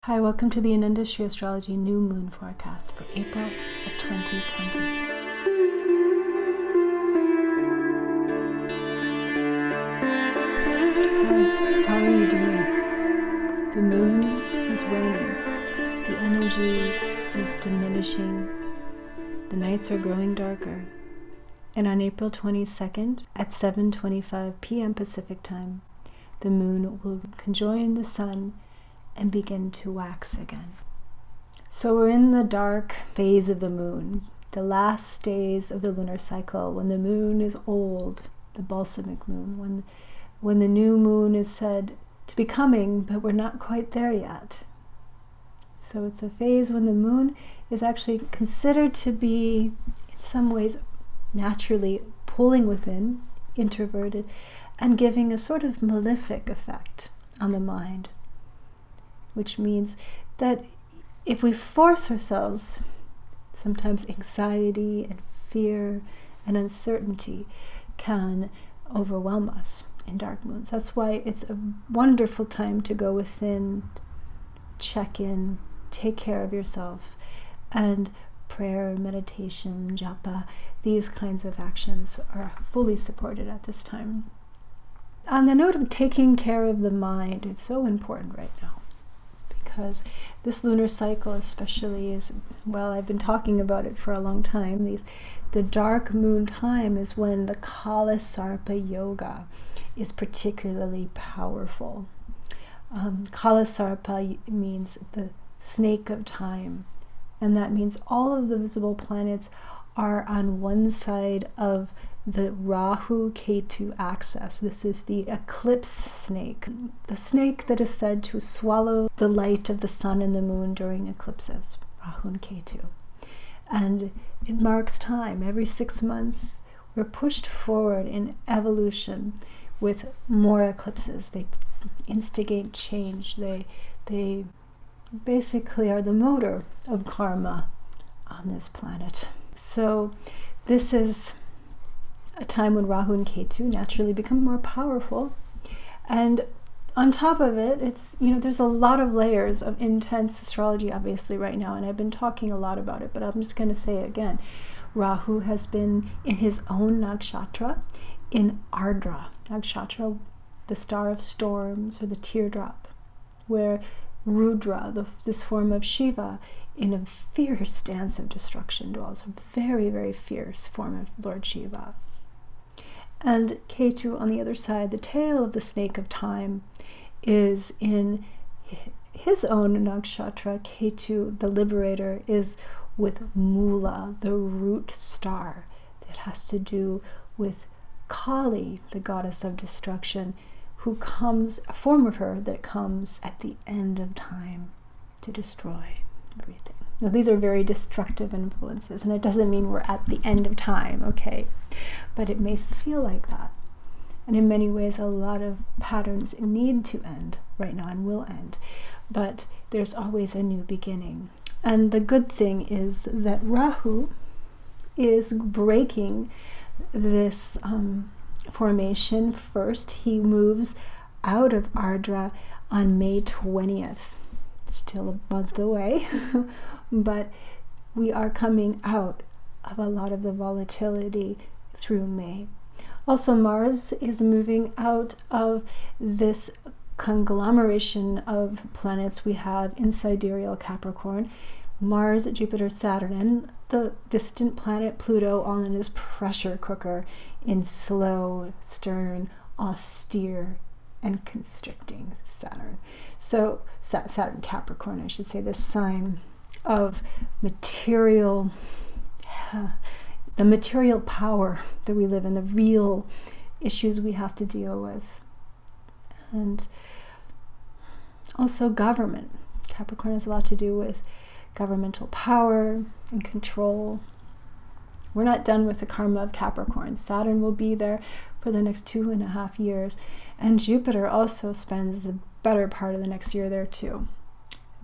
Hi, welcome to the Anundashri Astrology New Moon Forecast for April of 2020. Hi, how are you doing? The moon is waning. The energy is diminishing. The nights are growing darker. And on April 22nd at 7:25 p.m. Pacific time, the moon will conjoin the sun and begin to wax again. So we're in the dark phase of the moon, the last days of the lunar cycle, when the moon is old, the balsamic moon, when the new moon is said to be coming, but we're not quite there yet. So it's a phase when the moon is actually considered to be, in some ways, naturally pulling within, introverted, and giving a sort of malefic effect on the mind. Which means that if we force ourselves, sometimes anxiety and fear and uncertainty can overwhelm us in dark moons. That's why it's a wonderful time to go within, check in, take care of yourself, and prayer, meditation, japa, these kinds of actions are fully supported at this time. On the note of taking care of the mind, it's so important right now. Because this lunar cycle especially is, well, I've been talking about it for a long time. The dark moon time is when the Kala Sarpa Yoga is particularly powerful. Kala Sarpa means the snake of time. And that means all of the visible planets are on one side of the Rahu-Ketu axis. This is the eclipse snake, the snake that is said to swallow the light of the sun and the moon during eclipses, Rahu and Ketu. And it marks time. Every 6 months, we're pushed forward in evolution with more eclipses. They instigate change. They basically are the motor of karma on this planet. So this is a time when Rahu and Ketu naturally become more powerful. And on top of it, it's, there's a lot of layers of intense astrology obviously right now, and I've been talking a lot about it, but I'm just going to say it again. Rahu has been in his own nakshatra, in Ardra. Nakshatra, the star of storms, or the teardrop, where Rudra, this form of Shiva, in a fierce dance of destruction dwells, a very, very fierce form of Lord Shiva. And Ketu, on the other side, the tail of the snake of time, is in his own nakshatra. Ketu, the liberator, is with Mula, the root star, that has to do with Kali, the goddess of destruction, who comes, a form of her that comes at the end of time to destroy everything. Now, these are very destructive influences, and it doesn't mean we're at the end of time, okay? But it may feel like that. And in many ways, a lot of patterns need to end right now and will end. But there's always a new beginning. And the good thing is that Rahu is breaking this formation first. He moves out of Ardra on May 20th. Still a month away, but we are coming out of a lot of the volatility through May. Also, Mars is moving out of this conglomeration of planets we have in sidereal Capricorn. Mars, Jupiter, Saturn, and the distant planet Pluto, all in his pressure cooker in slow, stern, austere, and constricting Saturn. So Saturn Capricorn, I should say, this sign of material, the material power that we live in, the real issues we have to deal with. And also government. Capricorn has a lot to do with governmental power and control. We're not done with the karma of Capricorn. Saturn will be there for the next 2.5 years. And Jupiter also spends the better part of the next year there too.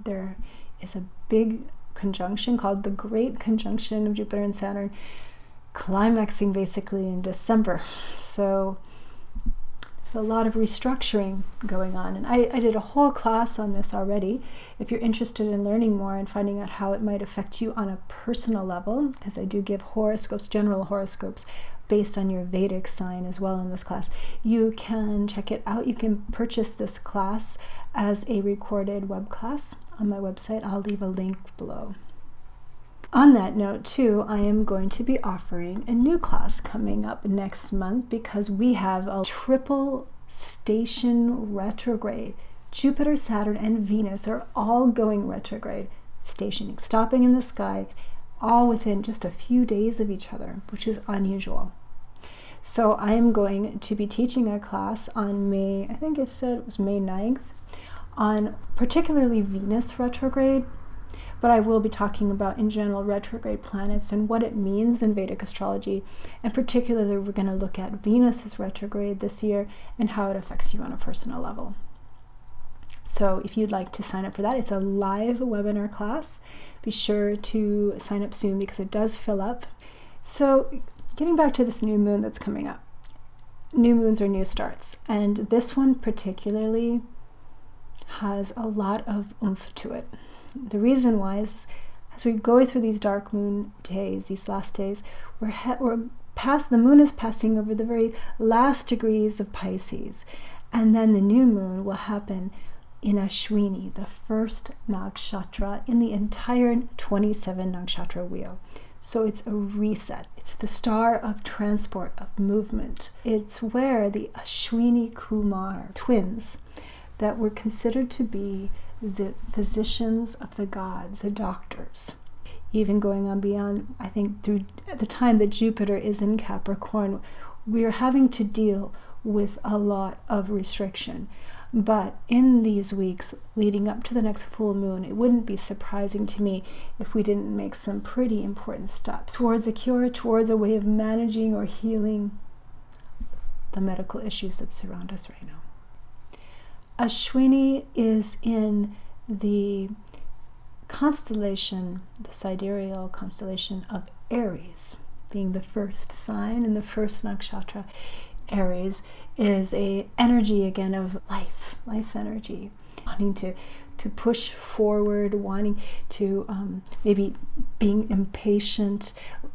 There is a big conjunction called the Great Conjunction of Jupiter and Saturn, climaxing basically in December. So There's a lot of restructuring going on. And I did a whole class on this already. If you're interested in learning more and finding out how it might affect you on a personal level, because I do give horoscopes, general horoscopes, based on your Vedic sign as well in this class, you can check it out. You can purchase this class as a recorded web class on my website. I'll leave a link below. On that note too, I am going to be offering a new class coming up next month because we have a triple station retrograde. Jupiter, Saturn, and Venus are all going retrograde, stationing, stopping in the sky, all within just a few days of each other, which is unusual. So I am going to be teaching a class on May, I think it said it was May 9th, on particularly Venus retrograde, but I will be talking about in general retrograde planets and what it means in Vedic astrology, and particularly we're going to look at Venus's retrograde this year and how it affects you on a personal level. So if you'd like to sign up for that, it's a live webinar class. Be sure to sign up soon because it does fill up. So getting back to this new moon that's coming up. New moons are new starts, and this one particularly has a lot of oomph to it. The reason why is as we go through these dark moon days, these last days, we're past, the moon is passing over the very last degrees of Pisces, and then the new moon will happen in Ashwini, the first nakshatra in the entire 27 nakshatra wheel. So it's a reset. It's the star of transport, of movement. It's where the Ashwini Kumar twins that were considered to be the physicians of the gods, the doctors, even going on beyond, I think, through at the time that Jupiter is in Capricorn, we are having to deal with a lot of restriction. But in these weeks leading up to the next full moon, it wouldn't be surprising to me if we didn't make some pretty important steps towards a cure, towards a way of managing or healing the medical issues that surround us right now. Ashwini is in the constellation, the sidereal constellation of Aries, being the first sign and the first nakshatra. Aries is a energy again of life energy, wanting to push forward, wanting to maybe being impatient.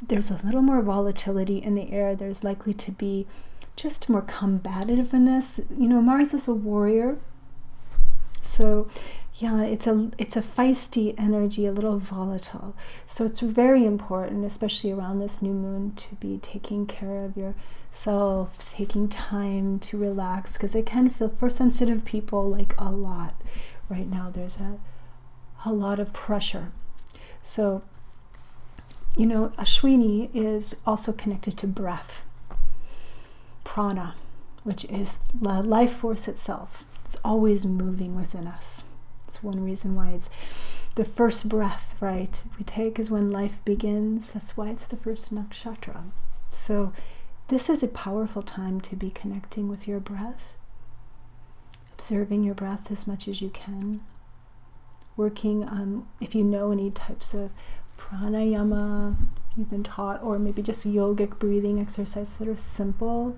There's a little more volatility in the air. There's likely to be just more combativeness. You know, Mars is a warrior, so yeah, it's a feisty energy, a little volatile. So it's very important, especially around this new moon, to be taking care of yourself, taking time to relax, because it can feel, for sensitive people, like a lot. Right now there's a lot of pressure. So, you know, Ashwini is also connected to breath, prana, which is the life force itself. It's always moving within us. It's one reason why it's the first breath, right, we take is when life begins. That's why it's the first nakshatra. So this is a powerful time to be connecting with your breath, observing your breath as much as you can, working on, if you know any types of pranayama you've been taught, or maybe just yogic breathing exercises that are simple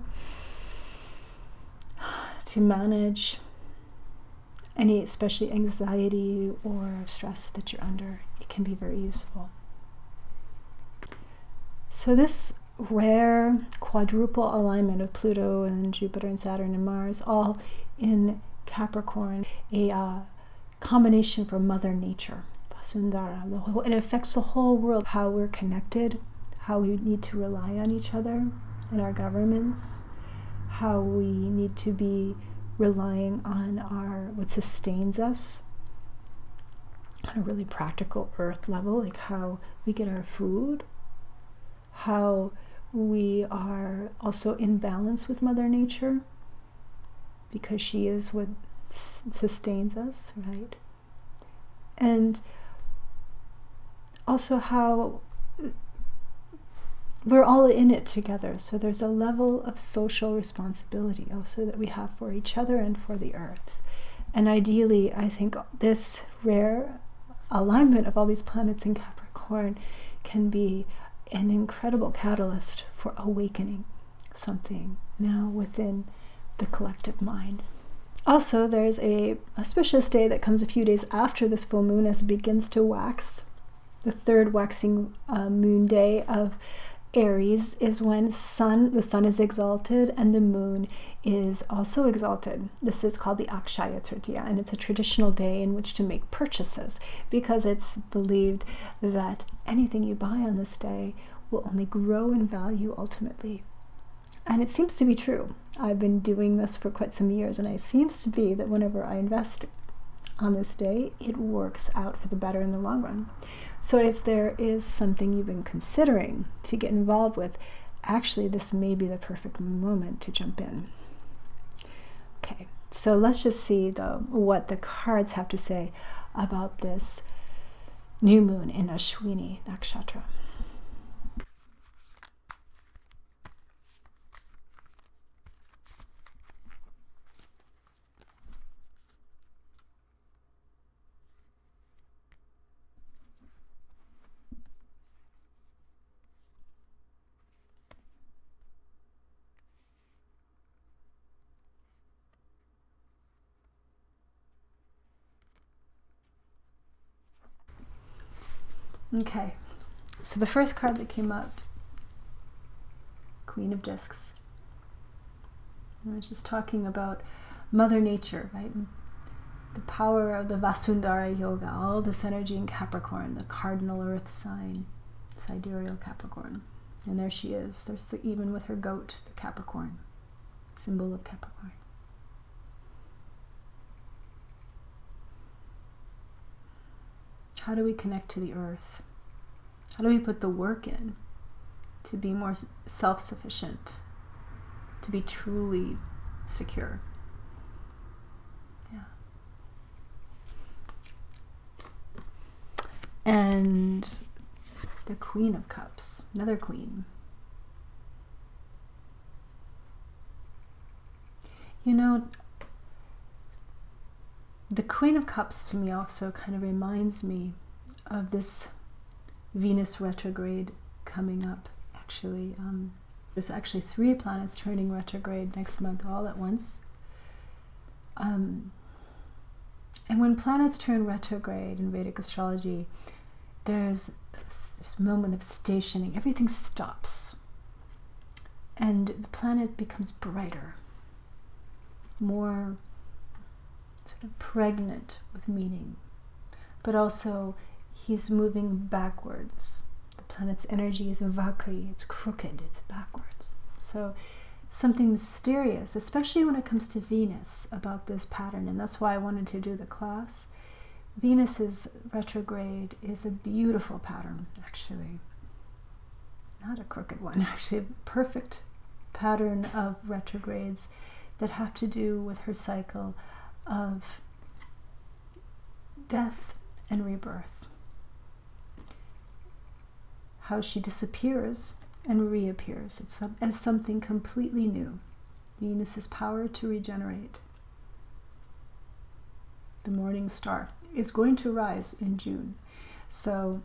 to manage any, especially anxiety or stress that you're under. It can be very useful. So this rare quadruple alignment of Pluto and Jupiter and Saturn and Mars, all in Capricorn, a combination for Mother Nature, Vasundhara. It affects the whole world, how we're connected, how we need to rely on each other in our governments, how we need to be relying on what sustains us on a really practical earth level, like how we get our food, how we are also in balance with Mother Nature, because she is what sustains us, right? And also how we're all in it together. So there's a level of social responsibility also that we have for each other and for the earth. And ideally, I think this rare alignment of all these planets in Capricorn can be an incredible catalyst for awakening something now within the collective mind. Also, there's a auspicious day that comes a few days after this full moon as it begins to wax. The third waxing moon day of Aries is when the sun is exalted and the moon is also exalted. This is called the Akshaya Tritiya, and it's a traditional day in which to make purchases because it's believed that anything you buy on this day will only grow in value ultimately. And it seems to be true. I've been doing this for quite some years, and it seems to be that whenever I invest on this day, it works out for the better in the long run. So if there is something you've been considering to get involved with, actually this may be the perfect moment to jump in. Okay, so let's just see though what the cards have to say about this new moon in Ashwini Nakshatra. Okay, so the first card that came up, Queen of Discs. I was just talking about Mother Nature, right? The power of the Vasundhara Yoga, all this energy in Capricorn, the cardinal earth sign, sidereal Capricorn. And there she is. There's even with her goat, the Capricorn, symbol of Capricorn. How do we connect to the earth? How do we put the work in to be more self-sufficient, to be truly secure? Yeah. And the Queen of Cups, another queen. You know, the Queen of Cups to me also kind of reminds me of this Venus retrograde coming up. Actually, there's actually 3 planets turning retrograde next month all at once. And when planets turn retrograde in Vedic astrology, there's this moment of stationing. Everything stops. And the planet becomes brighter, more sort of pregnant with meaning. But also, he's moving backwards. The planet's energy is vakri, it's crooked, it's backwards. So something mysterious, especially when it comes to Venus, about this pattern, and that's why I wanted to do the class. Venus's retrograde is a beautiful pattern, actually. Not a crooked one, actually a perfect pattern of retrogrades that have to do with her cycle of death and rebirth. How she disappears and reappears as something completely new. Venus's power to regenerate. The morning star is going to rise in June. So,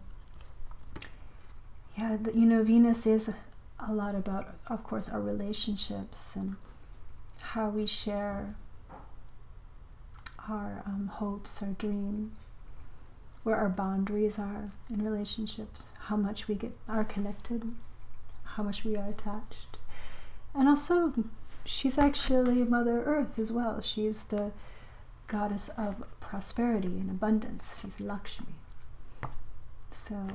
yeah, Venus is a lot about, of course, our relationships and how we share our hopes, our dreams, where our boundaries are in relationships, how much we are connected, how much we are attached. And also, she's actually Mother Earth as well. She's the goddess of prosperity and abundance. She's Lakshmi. So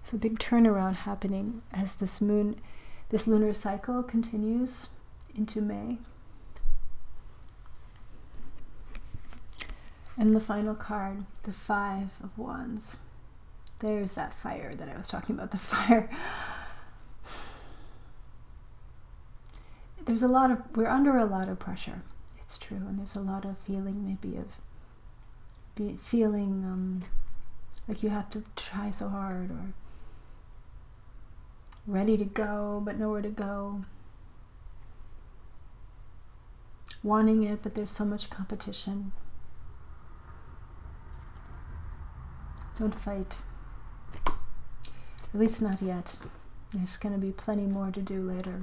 it's a big turnaround happening as this lunar cycle continues into May. And the final card, the 5 of Wands. There's that fire that I was talking about, the fire. We're under a lot of pressure. It's true. And there's a lot of feeling maybe of feeling like you have to try so hard, or ready to go but nowhere to go. Wanting it, but there's so much competition. Don't fight. At least not yet. There's going to be plenty more to do later.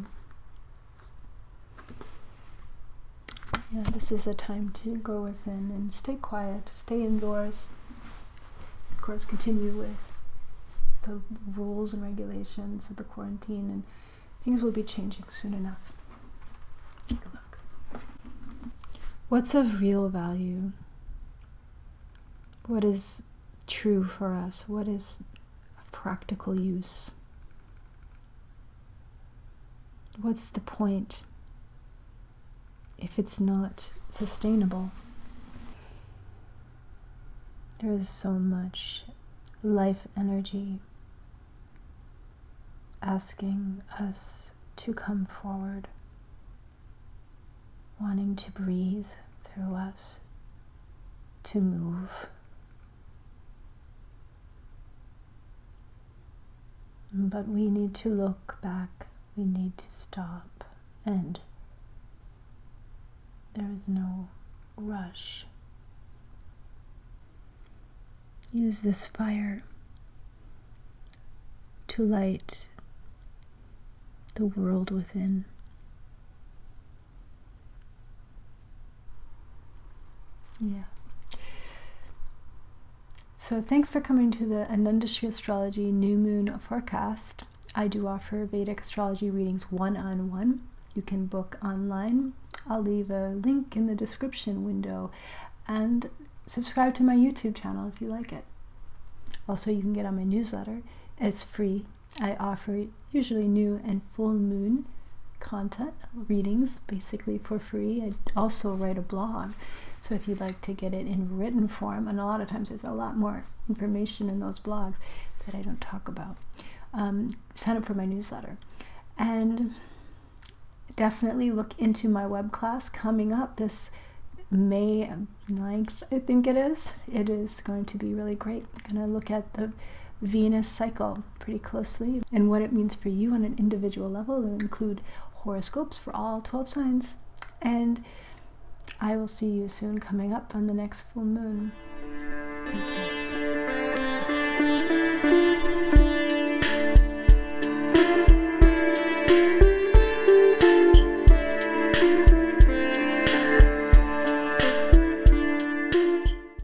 Yeah, this is a time to go within and stay quiet, stay indoors. Of course, continue with the rules and regulations of the quarantine, and things will be changing soon enough. Take a look. What's of real value? What is true for us? What is of practical use? What's the point if it's not sustainable? There is so much life energy asking us to come forward, wanting to breathe through us, to move. But we need to look back, we need to stop, and there is no rush. Use this fire to light the world within. Yeah. So thanks for coming to the Anundashri Astrology New Moon Forecast. I do offer Vedic astrology readings one-on-one. You can book online. I'll leave a link in the description window, and subscribe to my YouTube channel if you like it. Also, you can get on my newsletter. It's free. I offer usually new and full moon content readings basically for free. I also write a blog, so if you'd like to get it in written form, and a lot of times there's a lot more information in those blogs that I don't talk about, sign up for my newsletter. And definitely look into my WebClass coming up this May 9th, I think it is. It is going to be really great. I'm going to look at the Venus cycle pretty closely and what it means for you on an individual level. It'll include horoscopes for all 12 signs. And I will see you soon coming up on the next full moon. Thank you.